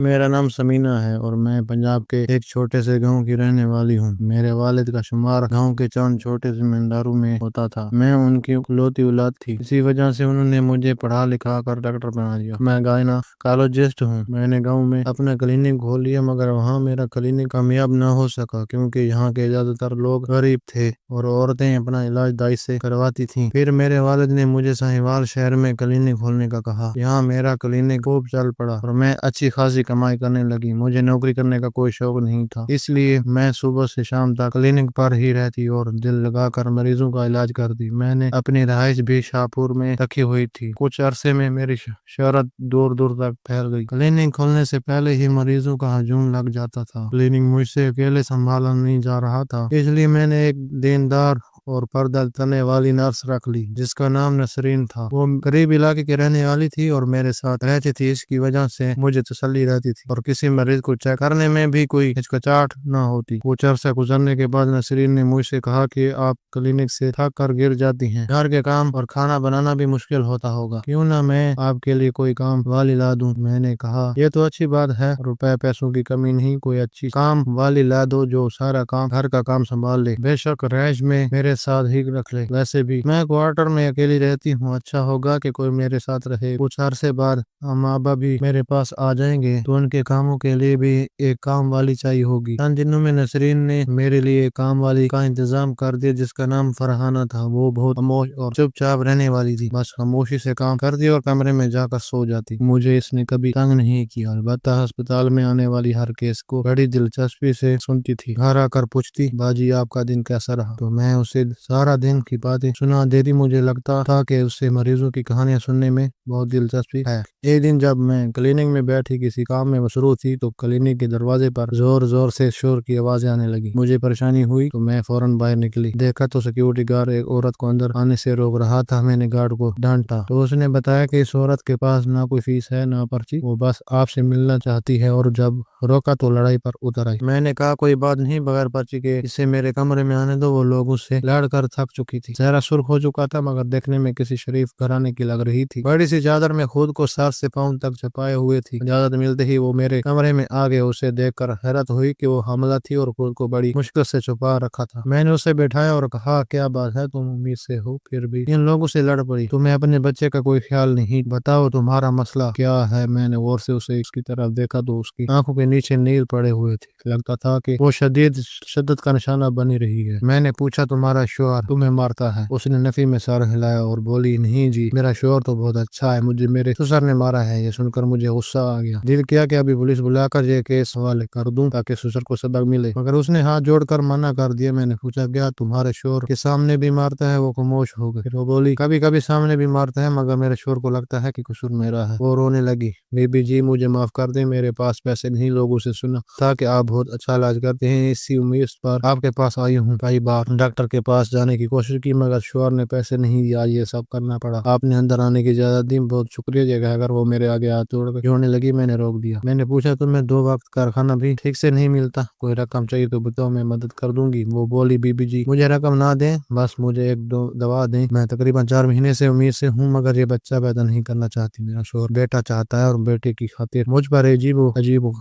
میرا نام سمینہ ہے اور میں پنجاب کے ایک چھوٹے سے گاؤں کی رہنے والی ہوں۔ میرے والد کا شمار گاؤں کے چند چھوٹے زمینداروں میں ہوتا تھا۔ میں ان کی اکلوتی اولاد تھی، اسی وجہ سے انہوں نے مجھے پڑھا لکھا کر ڈاکٹر بنا دیا۔ میں گائناکالوجسٹ ہوں۔ میں نے گاؤں میں اپنا کلینک کھول لیا، مگر وہاں میرا کلینک کامیاب نہ ہو سکا کیونکہ یہاں کے زیادہ تر لوگ غریب تھے اور عورتیں اپنا علاج دائی سے کرواتی تھیں۔ پھر میرے والد نے مجھے ساہیوال شہر میں کلینک کھولنے کا کہا۔ یہاں میرا کلینک خوب چل پڑا اور میں اچھی خاصی کمائی کرنے لگی۔ مجھے نوکری کرنے کا کوئی شوق نہیں تھا، اس لیے میں صبح سے شام تک کلینک پر ہی رہتی اور دل لگا کر مریضوں کا علاج کرتی۔ میں نے اپنی رہائش بھی شاہپور میں رکھی ہوئی تھی۔ کچھ عرصے میں میری شہرت دور دور تک پھیل گئی۔ کلینک کھولنے سے پہلے ہی مریضوں کا ہجوم لگ جاتا تھا۔ کلینک مجھ سے اکیلے سنبھالا نہیں جا رہا تھا، اس لیے میں نے ایک دیندار اور پردہ تننے والی نرس رکھ لی جس کا نام نسرین تھا۔ وہ قریب علاقے کی رہنے والی تھی اور میرے ساتھ رہتی تھی، اس کی وجہ سے مجھے تسلی رہتی تھی اور کسی مریض کو چیک کرنے میں بھی کوئی ہچکچاہٹ نہ ہوتی۔ کچھ عرصہ گزرنے کے بعد نسرین نے مجھ سے کہا کہ آپ کلینک سے تھک کر گر جاتی ہیں، گھر کے کام اور کھانا بنانا بھی مشکل ہوتا ہوگا، کیوں نہ میں آپ کے لیے کوئی کام والی لا دوں۔ میں نے کہا یہ تو اچھی بات ہے، روپے پیسوں کی کمی نہیں، کوئی اچھی کام والی لا دو جو سارا کام گھر کا کام سنبھال لے، بے شک رہائش میں میرے ساتھ ہی رکھ لے، ویسے بھی میں کوارٹر میں اکیلی رہتی ہوں، اچھا ہوگا کہ کوئی میرے ساتھ رہے۔ کچھ عرصے بعد ماں باپ بھی میرے پاس آ جائیں گے تو ان کے کاموں کے لیے بھی ایک کام والی چاہیے ہوگی۔ چند دنوں میں نسرین نے میرے لیے ایک کام والی کا انتظام کر دیا جس کا نام فرحانہ تھا۔ وہ بہت خاموش اور چپ چاپ رہنے والی تھی، بس خاموشی سے کام کرتی اور کمرے میں جا کر سو جاتی۔ مجھے اس نے کبھی تنگ نہیں کیا، البتہ ہسپتال میں آنے والی ہر کیس کو بڑی دلچسپی سے سنتی تھی۔ گھر آ کر پوچھتی باجی آپ کا دن کیسا رہا، تو میں اسے سارا دن کی باتیں سنا دیتی۔ مجھے لگتا تھا کہ اس سے مریضوں کی کہانیاں سننے میں بہت دلچسپی ہے۔ ایک دن جب میں کلینک میں بیٹھی کسی کام میں مصروف تھی تو کلینک کے دروازے پر زور زور سے شور کی آوازیں آنے لگی۔ مجھے پریشانی ہوئی تو میں فوراً باہر نکلی، دیکھا تو سیکیورٹی گارڈ ایک عورت کو اندر آنے سے روک رہا تھا۔ میں نے گارڈ کو ڈانٹا تو اس نے بتایا کہ اس عورت کے پاس نہ کوئی فیس ہے نہ پرچی، وہ بس آپ سے ملنا چاہتی ہے، اور جب روکا تو لڑائی پر اتر آئی۔ میں نے کہا کوئی بات نہیں، بغیر پرچی کے اسے میرے کمرے میں آنے دو۔ وہ لوگوں سے لڑ کر تھک چکی تھی، چہرہ سرخ ہو چکا تھا مگر دیکھنے میں کسی شریف گھرانے کی لگ رہی تھی۔ بڑی سی چادر میں خود کو سر سے پاؤں تک چھپائے ہوئے تھی۔ اجازت ملتے ہی وہ میرے کمرے میں آ گئے۔ اسے دیکھ کر حیرت ہوئی کہ وہ حاملہ تھی اور خود کو بڑی مشکل سے چھپا رکھا تھا۔ میں نے اسے بٹھایا اور کہا کیا بات ہے، تم امید سے ہو پھر بھی ان لوگوں سے لڑ پڑی، تمہیں اپنے بچے کا کوئی خیال نہیں، بتاؤ تمہارا مسئلہ کیا ہے۔ میں نے غور سے اس کی طرف دیکھا تو اس کی آنکھوں کے نیچے نیل پڑے ہوئے تھے، لگتا تھا کہ وہ شدت کا نشانہ بنی رہی ہے۔ میں نے پوچھا تمہارا شوہر تمہیں مارتا ہے؟ اس نے نفی میں سر ہلایا اور بولی نہیں جی، میرا شوہر تو بہت اچھا ہے، مجھے میرے سسر نے مارا ہے۔ یہ سن کر مجھے غصہ آ گیا، دل کیا کہ ابھی پولیس بلا کر یہ کیس حوالے کر دوں تاکہ سسر کو سبق ملے، مگر اس نے ہاتھ جوڑ کر منع کر دیا۔ میں نے پوچھا کیا تمہارے شوہر کے سامنے بھی مارتا ہے؟ وہ خاموش ہو گئی، پھر وہ بولی کبھی کبھی سامنے بھی مارتا ہے مگر میرے شوہر کو لگتا ہے کہ قصور میرا ہے۔ وہ رونے لگی، بی بی جی مجھے معاف کر دیں، میرے پاس پیسے نہیں، لوگوں سے سنا تھا کہ آپ بہت اچھا علاج کرتے ہیں، اسی امید پر آپ کے پاس آئی ہوں۔ کئی بار ڈاکٹر کے پاس جانے کی کوشش کی مگر شوہر نے پیسے نہیں دیا، یہ سب کرنا پڑا۔ آپ نے اندر آنے کی اجازت دی، بہت شکریہ۔ یہ کہہ کر وہ میرے آگے ہاتھ جوڑ کر رونے لگی، میں نے روک دیا۔ میں نے پوچھا تمہیں 2 وقت کا کھانا بھی ٹھیک سے نہیں ملتا، کوئی رقم چاہیے تو بتاؤ، میں مدد کر دوں گی۔ وہ بولی بی بی جی مجھے رقم نہ دیں، بس مجھے ایک دوا دیں، میں تقریباً 4 مہینے سے امید سے ہوں مگر یہ بچہ پیدا نہیں کرنا چاہتی۔ میرا شوہر بیٹا چاہتا ہے اور بیٹے کی خاطر مجھ پر عجیب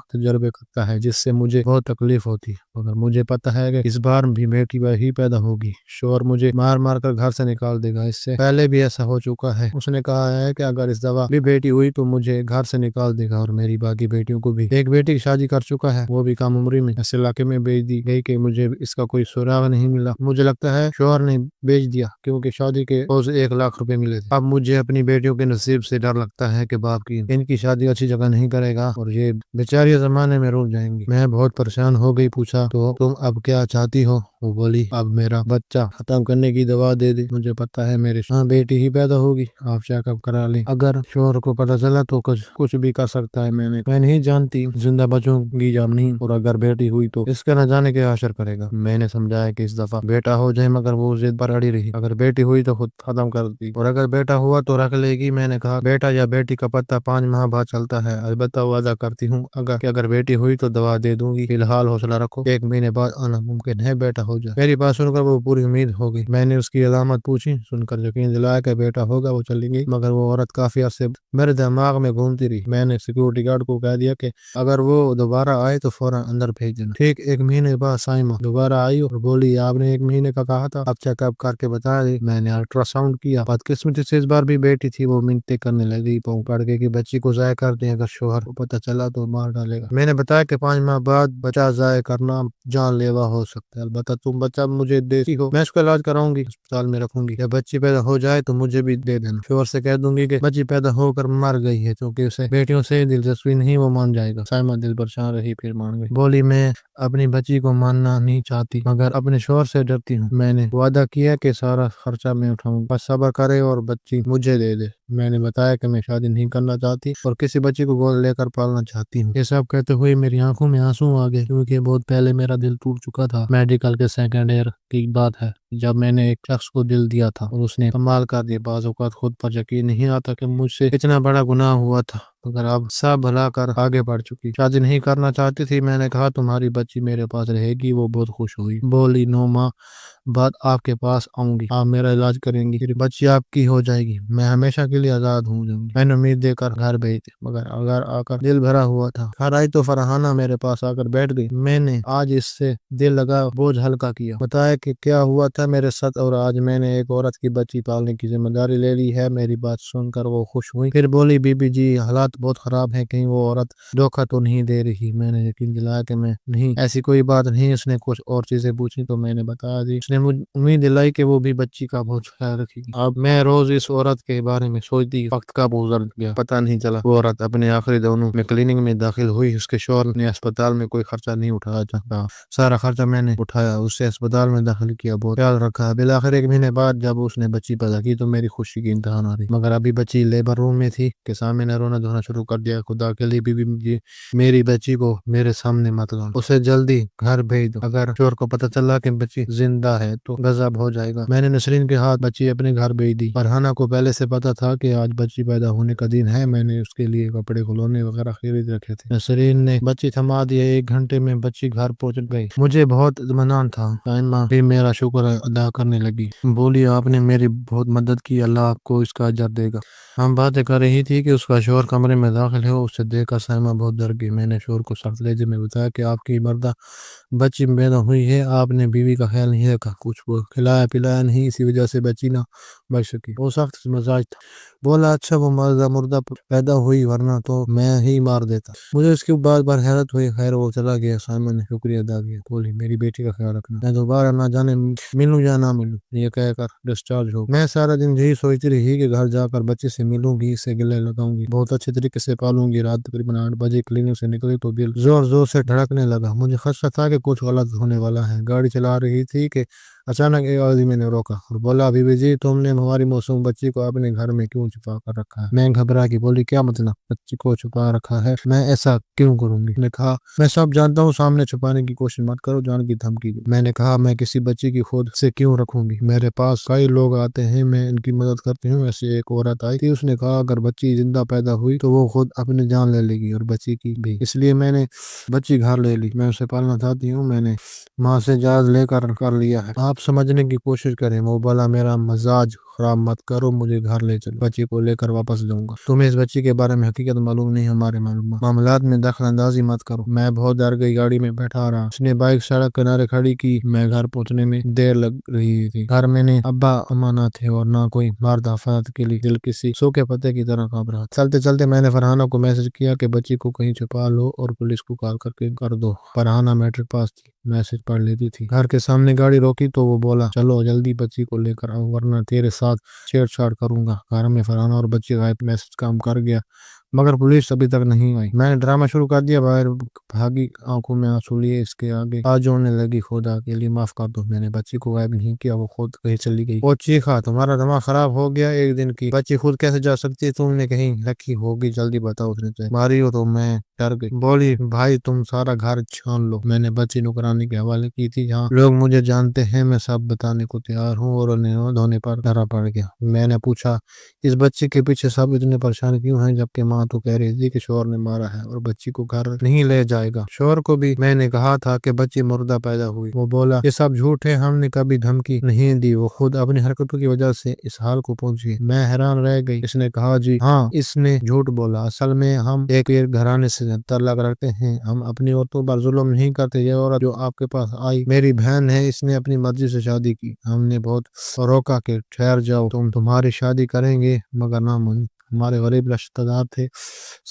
تجربے کرتا ہے جس سے مجھے بہت تکلیف ہوتی ہے، مگر مجھے پتا ہے کہ اس بار بھی بیٹی ہی پیدا ہوگی۔ شوہر مجھے مار مار کر گھر سے نکال دے گا، اس سے پہلے بھی ایسا ہو چکا ہے۔ اس نے کہا ہے کہ اگر اس دفعہ بھی بیٹی ہوئی تو مجھے گھر سے نکال دے گا اور میری باقی بیٹیوں کو بھی۔ ایک بیٹی کی شادی کر چکا ہے، وہ بھی کم عمری میں، اس علاقے میں بیچ دی گئی کہ مجھے اس کا کوئی سراغ نہیں ملا۔ مجھے لگتا ہے شوہر نے بیچ دیا کیونکہ شادی کے 1 لاکھ روپے ملے تھے۔ اب مجھے اپنی بیٹیوں کے نصیب سے ڈر لگتا ہے کہ باپ کی ان کی شادی اچھی جگہ نہیں کرے گا اور یہ بیچاری زمانے میں رک جائیں گی۔ میں بہت پریشان ہو گئی، پوچھا تو تم اب کیا چاہتی ہو؟ وہ بولی اب میرا بچہ ختم کرنے کی دوا دے دی، مجھے پتا ہے میرے بیٹی ہی پیدا ہوگی، آپ چیک اپ کرا لیں، اگر شوہر کو پتا چلا تو کچھ بھی کر سکتا ہے۔ میں نہیں جانتی زندہ بچوں کی جان نہیں، اور اگر بیٹی ہوئی تو اس کا نہ جانے کے حشر کرے گا۔ میں نے سمجھایا کہ اس دفعہ بیٹا ہو جائے مگر وہ ضد پر اڑی رہی، اگر بیٹی ہوئی تو خود ختم کر دی اور اگر بیٹا ہوا تو رکھ لے گی۔ میں نے کہا بیٹا یا بیٹی کا پتہ 5 ماہ بعد چلتا ہے، البتہ وعدہ کرتی ہوں اگر بیٹی ہوئی تو دوا دے دوں گی، فی الحال حوصلہ رکھو، 1 مہینے بعد آنا ممکن ہے، بیٹا ہو جائے۔ میری بات سن کر وہ پوری امید ہو گئی۔ میں نے اس کی علامت پوچھی، سن کر یقین دلایا کہ بیٹا ہوگا، وہ چلی گئی۔ مگر وہ عورت کافی عرصے میرے دماغ میں گھومتی رہی۔ میں نے سیکورٹی گارڈ کو کہہ دیا کہ اگر وہ دوبارہ آئے تو فوراً اندر بھیج دینا۔ ٹھیک 1 مہینے بعد سائمہ دوبارہ آئی اور بولی آپ نے 1 مہینے کا کہا تھا، اب چیک اپ کر کے بتا دی۔ میں نے الٹرا ساؤنڈ کیا، بدقسمتی سے اس بار بھی بیٹی تھی۔ وہ منتیں کرنے لگی، پاؤں پڑ گئی کہ بچی کو ضائع کر دیں، اگر شوہر کو پتہ چلا تو مار ڈالے گا۔ میں نے بتایا کہ 5 ماہ بعد بچہ ضائع کرنا جان لیوا ہو سکتا ہے، البتہ تم بچہ مجھے دیتی ہو، میں اس کا علاج کراؤں گی، اسپتال میں رکھوں گی۔ جب بچی پیدا ہو جائے تو مجھے بھی دے دینا۔ شوہر سے کہہ دوں گی کہ بچی پیدا ہو کر مر گئی ہے، کیونکہ اسے بیٹیوں سے دلچسپی نہیں، وہ مان جائے گا۔ سائمہ دل پریشان رہی، پھر مان گئی۔ بولی میں اپنی بچی کو ماننا نہیں چاہتی، مگر اپنے شوہر سے ڈرتی ہوں۔ میں نے وعدہ کیا کہ سارا خرچہ میں اٹھاؤں، بس صبر کرے اور بچی مجھے دے دے۔ میں نے بتایا کہ میں شادی نہیں کرنا چاہتی اور کسی بچی کو گود لے کر پالنا چاہتی ہوں۔ یہ سب کہتے ہوئے میری آنکھوں میں آنسو آ گئے، کیونکہ بہت پہلے میرا دل ٹوٹ چکا تھا۔ میڈیکل کے 2nd ایئر کی بات ہے، جب میں نے ایک شخص کو دل دیا تھا اور اس نے کمال کر دیا۔ بعض اوقات خود پر یقین نہیں آتا کہ مجھ سے اتنا بڑا گناہ ہوا تھا، مگر اب سب بھلا کر آگے بڑھ چکی۔ شادی نہیں کرنا چاہتی تھی۔ میں نے کہا تمہاری بچی میرے پاس رہے گی۔ وہ بہت خوش ہوئی، بولی 9 ماہ بعد آپ کے پاس آؤں گی، آپ میرا علاج کریں گی، پھر بچی آپ کی ہو جائے گی، میں ہمیشہ کے لیے آزاد ہو جاؤں گی۔ میں نے امید دے کر گھر بھیج دی، مگر اگر آ کر دل بھرا ہوا تھا۔ گھر آئی تو فرحانہ میرے پاس آ کر بیٹھ گئی۔ میں نے آج اس سے دل لگا بوجھ ہلکا کیا، بتایا کہ کیا ہوا تھا میرے ساتھ، اور آج میں نے ایک عورت کی بچی پالنے کی ذمہ داری لے لی ہے۔ میری بات سن کر وہ خوش ہوئی، پھر بولی بی بی جی حالات بہت خراب ہیں، کہیں وہ عورت دھوکہ تو نہیں دے رہی؟ میں نے یقین دلایا کہ میں نہیں، ایسی کوئی بات نہیں۔ اس نے کچھ اور چیزیں پوچھی تو میں نے بتا دی۔ اس نے مجھے امید دلائی کہ وہ بھی بچی کا بہت خیال رکھے گی۔ اب میں روز اس عورت کے بارے میں سوچتی، وقت کب گزر گیا پتہ نہیں چلا۔ وہ عورت اپنے آخری دنوں میں کلینک میں داخل ہوئی۔ اس کے شوہر نے اسپتال میں کوئی خرچہ نہیں اٹھایا تھا، سارا خرچہ میں نے اٹھایا، اسے اسپتال میں داخل کیا، بہت خیال رکھا۔ بالآخر 1 مہینے بعد جب اس نے بچی پیدا کی تو میری خوشی کی انتہا نہ رہی، مگر ابھی بچی لیبر روم میں تھی کہ سامنے نے رونا دھونا شروع کر دیا۔ خدا کے لیے بی بی جی میری بچی کو میرے سامنے مت لانا، اسے جلدی گھر بھیج دو، اگر شوہر کو پتہ چلا کہ بچی زندہ ہے تو غضب ہو جائے گا۔ میں نے نسرین کے ہاتھ بچی اپنے گھر بھیج دی۔ فرحانہ کو پہلے سے پتا تھا کہ آج بچی پیدا ہونے کا دن ہے۔ میں نے اس کے لیے کپڑے کھلونے وغیرہ خرید رکھے تھے۔ نسرین نے بچی تھما دی، 1 گھنٹے میں بچی گھر پہنچ گئی۔ مجھے بہت اطمینان تھا۔ سائمہ بھی میرا شکر ادا کرنے لگی، بولی آپ نے میری بہت مدد کی، اللہ آپ کو اس کا اجر دے گا۔ ہم باتیں کر رہی تھی کہ اس کا شوہر کمرے میں داخل ہے، اسے دیکھ کر سائمہ بہت ڈر گئی۔ میں نے شوہر کو سخت لہجے میں بتایا کہ آپ کی مردہ بچی پیدا ہوئی ہے، آپ نے بیوی کا خیال نہیں رکھا، کچھ وہ کھلایا پلایا نہیں، اسی وجہ سے بچی نہ بچ سکی۔ وہ سخت مزاج تھا، بولا اچھا وہ مردہ پیدا ہوئی ورنہ تو میں ہی مار دیتا۔ مجھے اس کی بات پر حیرت ہوئی۔ خیر وہ چلا گیا۔ سائمہ نے شکریہ ادا کیا، بولی میری بیٹی کا خیال رکھنا، میں دوبارہ نہ جانے ملوں یا نہ ملوں۔ یہ کہہ کر ڈسچارج ہو۔ میں سارا دن یہی سوچتی رہی کہ گھر جا کر بچے سے ملوں گی، اسے گلے لگاؤں گی، بہت اچھے طریقے سے پالوں گی۔ رات تقریباً 8 بجے کلینک سے نکلی تو دل زور زور سے دھڑکنے لگا۔ مجھے خدشہ تھا کہ کچھ غلط ہونے والا ہے۔ گاڑی چلا رہی تھی کہ اچانک ایک آدمی نے روکا اور بولا بی بی جی تم نے ہماری معصوم بچی کو اپنے گھر میں کیوں چھپا کر رکھا ہے؟ میں گھبرا کی، بولی کیا مطلب بچی کو چھپا رکھا ہے؟ میں ایسا کیوں کروں گی؟ نے کہا میں سب جانتا ہوں، سامنے چھپانے کی کوشش مت کرو، جان کی دھمکی دو۔ میں نے کہا میں کسی بچی کی خود سے کیوں رکھوں گی؟ میرے پاس کئی لوگ آتے ہیں، میں ان کی مدد کرتی ہوں۔ ایسے ایک عورت آئی تھی، اس نے کہا اگر بچی زندہ پیدا ہوئی تو وہ خود اپنی جان لے لے گی اور بچی کی بھی، اس لیے میں نے بچی گھر لے لی، میں اسے پالنا چاہتی ہوں، میں نے ماں سے جائز لے کر لیا ہے، آپ سمجھنے کی کوشش کریں۔ وہ بولا میرا مزاج خراب مت کرو، مجھے گھر لے چلو، بچی کو لے کر واپس جاؤں گا، تمہیں اس بچی کے بارے میں حقیقت معلوم نہیں، ہمارے معاملات میں دخل اندازی مت کرو۔ میں بہت ڈر گئی، گاڑی میں بیٹھا رہا۔ اس نے بائک سڑک کنارے کھڑی کی، میں گھر پہنچنے میں دیر لگ رہی تھی۔ گھر میں نے ابا اما نہ تھے اور نہ کوئی مرد حفاظت کے لیے، دل کسی سوکھے پتے کی طرح کانپ رہا۔ چلتے چلتے میں نے فرحانہ کو میسج کیا کہ بچی کو کہیں چھپا لو اور پولیس کو کال کر دو۔ فرحانہ میٹرک پاس تھی، میسج پڑھ لیتی تھی۔ گھر کے سامنے گاڑی روکی تو وہ بولا چلو جلدی بچی کو لے کر آؤ ورنہ تیرے ساتھ چھیڑ چھاڑ کروں گا۔ گھر میں فرحانہ اور بچی غائب، میسج کام کر گیا مگر پولیس ابھی تک نہیں آئی۔ میں نے ڈرامہ شروع کر دیا، باہر بھاگی، آنکھوں میں آنسو لیے، اس کے آگے آج جوڑنے لگی، خدا کے لیے معاف کر دو، میں نے بچی کو غائب نہیں کیا، وہ خود کہیں چلی گئی۔ وہ چیخا تمہارا دماغ خراب ہو گیا، 1 دن کی بچی خود کیسے جا سکتی ہے؟ تم نے کہیں رکھی ہوگی، جلدی بتاؤ۔ اس نے ماری ہو تو میں ڈر گئی، بولی بھائی تم سارا گھر چھان لو۔ میں نے بچی نگرانی کے حوالے کی تھی، جہاں لوگ مجھے جانتے ہیں، میں سب بتانے کو تیار ہوں، اور انہیں دھونے پر ڈرا پڑ گیا۔ میں نے پوچھا اس بچی کے پیچھے سب اتنے پریشان کیوں ہیں جبکہ ماں ماں تو کہہ رہی تھی کہ شوہر نے مارا ہے اور بچی کو گھر نہیں لے جائے گا۔ شوہر کو بھی میں نے کہا تھا کہ بچی مردہ پیدا ہوئی۔ وہ بولا یہ سب جھوٹ ہے، ہم نے کبھی دھمکی نہیں دی، وہ خود اپنی حرکتوں کی وجہ سے اس حال کو پہنچی۔ میں حیران رہ گئی۔ اس نے کہا جی ہاں اس نے جھوٹ بولا، اصل میں ہم ایک پیر گھرانے سے تعلق رکھتے ہیں، ہم اپنی عورتوں پر ظلم نہیں کرتے۔ یہ عورت جو آپ کے پاس آئی میری بہن ہے، اس نے اپنی مرضی سے شادی کی، ہم نے بہت روکا کہ ٹھہر جاؤ، تمہاری شادی کریں گے، مگر نہ مانی۔ ہمارے غریب رشتہ دار تھے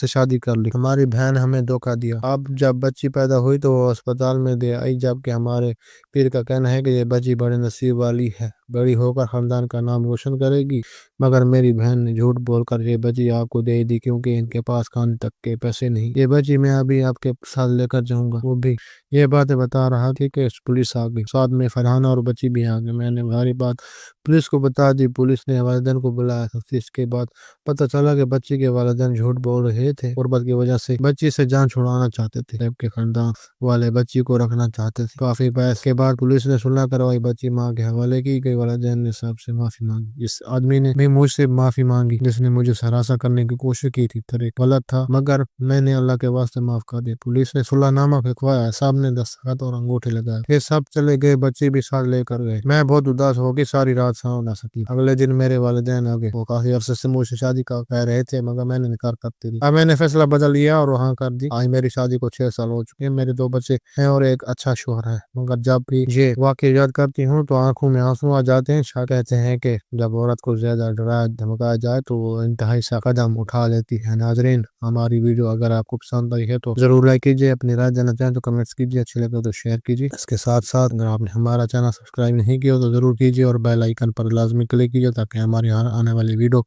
سے شادی کر لی، ہماری بہن ہمیں دھوکہ دیا۔ اب جب بچی پیدا ہوئی تو وہ اسپتال میں دے آئی، جبکہ ہمارے پیر کا کہنا ہے کہ یہ بچی بڑے نصیب والی ہے، بڑی ہو کر خاندان کا نام روشن کرے گی، مگر میری بہن نے جھوٹ بول کر یہ بچی آپ کو دے دی کیونکہ ان کے پاس کھانے تک کے پیسے نہیں۔ یہ بچی میں ابھی آپ کے ساتھ لے کر جاؤں گا۔ وہ بھی یہ باتیں بتا رہا تھی کہ پولیس آ گئی، ساتھ میں فرحانہ اور بچی بھی آ گئی۔ میں نے ساری بات پولیس کو بتا دی، پولیس نے والدین کو بلایا۔ تفتیش کے بعد پتہ چلا کہ بچی کے والدین جھوٹ بول رہے تھے، غربت کی وجہ سے بچی سے جان چھڑانا چاہتے تھے، جبکہ خاندان والے بچی کو رکھنا چاہتے تھے۔ کافی بحث کے بعد پولیس نے صلح کروائی، بچی ماں کے حوالے کی گئی، والدین نے سب سے معافی مانگی۔ جس آدمی نے بھی مجھ سے معافی مانگی جس نے مجھے ہراساں کرنے کی کوشش کی تھی، طریق غلط تھا، مگر میں نے اللہ کے واسطے معاف کر دیا۔ پولیس نے صلح نامہ لکھوایا، سب نے دستخط اور انگوٹھے لگائے، پھر سب چلے گئے، بچی بھی ساتھ لے کر گئے۔ میں بہت اداس ہو گئی، ساری رات سو نہ سکی۔ اگلے دن میرے والدین آ گئے، وہ کافی عرصے سے مجھ سے شادی کا کہہ رہے تھے، مگر میں نے انکار کرتی رہی۔ اب میں نے فیصلہ بدل لیا اور وہاں کر دی۔ آج میری شادی کو 6 سال ہو چکے ہیں، میرے 2 بچے ہیں اور ایک اچھا شوہر ہے، مگر جب بھی یہ واقعہ یاد کرتی ہوں تو آنکھوں میں آنسو آ جاتے ہیں۔ شاید کہتے ہیں کہ جب عورت کو زیادہ ڈرایا دھمکایا جائے تو وہ انتہائی سا قدم اٹھا لیتی ہے۔ ناظرین، ہماری ویڈیو اگر آپ کو پسند آئی ہے تو ضرور لائک کیجیے، اپنی رائے دینا چاہیں تو کمنٹس کیجیے، اچھی لگے تو شیئر کیجیے۔ اس کے ساتھ ساتھ اگر آپ نے ہمارا چینل سبسکرائب نہیں کیا تو ضرور کیجیے اور بیل آئیکن پر لازمی کلک کیجیے تاکہ ہماری آنے والی ویڈیو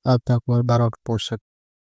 آپ تک بار بار پہنچ سکے۔